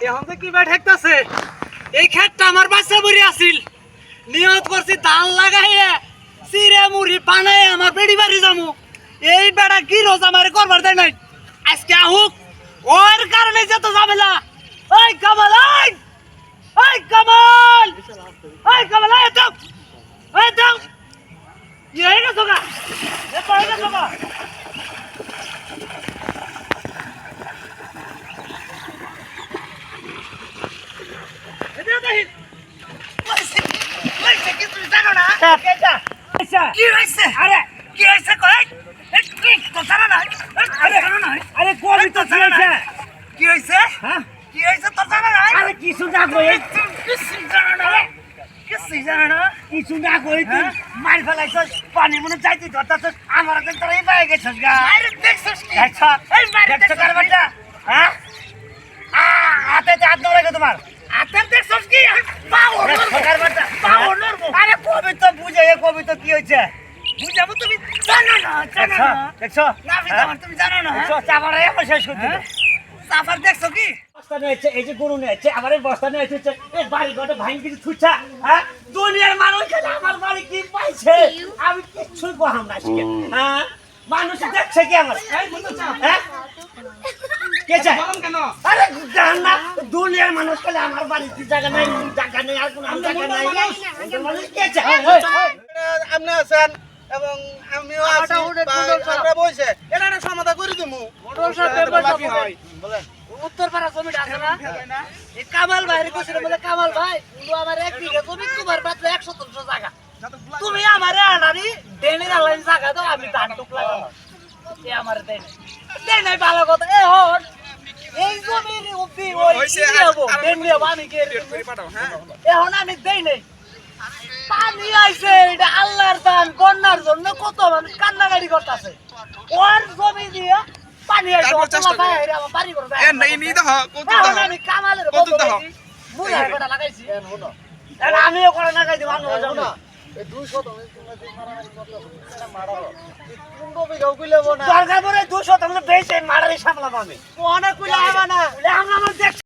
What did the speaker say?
এখন তো কি বা ঠেকতাছে এই ক্ষেতটা আমার বাচ্চা বুড়ি আছিল নিয়ত করছি ধান লাগাইয়া চিড়ে মুড়ি বানাই আমার বেড়ি বাড়ি যামু এই বেড়া কি রোজ আমার করবার দেয় নাই আজকে আহুক ওর কারণে যত ঝামেলা ওই কামাল ওই কামাল ওই কামাল এই দাও ये है ना सोगा ये पड़ेगा सोगा ये दे वैसे किस तुम जानो ना कैसा ऐसा अरे की ऐसे कोई तो जानो ना अरे कोई तो जानो ना की ऐसे हां की ऐसे तो जानो ना अरे की सुना कोई किस जानो ना किस जानो की सुना कोई तू मार फलाइछस पानी मने जाइति धरताछस हमरा त तरै बाइ गेछस गा मार देखछस की अच्छा ए मार देखछ कर बच्चा हां आते हाथ नलागे তোমার आते देखछस की पाओ कर बच्चा पाओ नरबो अरे কবি তো বুঝে এ কবি তো কি হইছে বুঝাবো তুমি জানো না দেখছো না আমি তুমি জানো না দেখছো চাবারে এমন শেষ করতে সাফার দেখছো কি বস্তা নেছে এই যে গরু নেছে আমারে বস্তা নেছে এই বাড়ি ঘরে ভাঙি কিছু ছুটছা হ্যাঁ দুনিয়ার মানুষ কেন আমার বাড়ি কি পাইছে আমি কিছু কহাম না আজকে হ্যাঁ মানুষ দেখছে কি আমার এই বন্ধু হ্যাঁ কে চায় বলম কেন আরে জান না দুনিয়ার মানুষ কেন আমার বাড়ি কি জায়গা নাই আর কোন জায়গা নাই মানুষ কে চায় আপনি আছেন এবং আমিও আছি আমরা বইছে এটা একটা সমাধান করে দিমু মোটর সাহেব বাকি হয় বলেন উত্তরপাড়া জমিটা আছে না এই কামাল ভাইরে কইছিল বলে কামাল ভাই উনি আমার এক বিঘা জমি তোমার মাত্র 100 জায়গা তুমি আমারে আনারি দেনের আলাইন জায়গা দাও আমি ধান টুক লাগাবো এ আমার দেন দেন নাই ভালো কথা এ হন এই জমির উপি ওই নিয়বো দেন নিয়বো আমি কে পাঠাও হ্যাঁ এখন আমি দেই নাই পানি আইছে এটা আল্লাহর দান বন্যার জন্য কত মানুষ কান্নাকাটি করতেছে ওর জমি দিয়ে পানি আইছে ওলা বাইরে আমার বাড়ি করে এ নাই নি দাও কত দাও আমি কামালের কত দাও মুই আর কটা লাগাইছি এন হলো আর আমিও করে লাগাই দিব আনো যাও না এই 200 তুমি মারামারি করতেছো এটা মারাবো কুন্ডো বিগাও কইলে না দরকার পড়ে 200 তুমি বেশি মারারি সামলাবো আমি কোনা কইলে হবে না আমরা আমার দেখ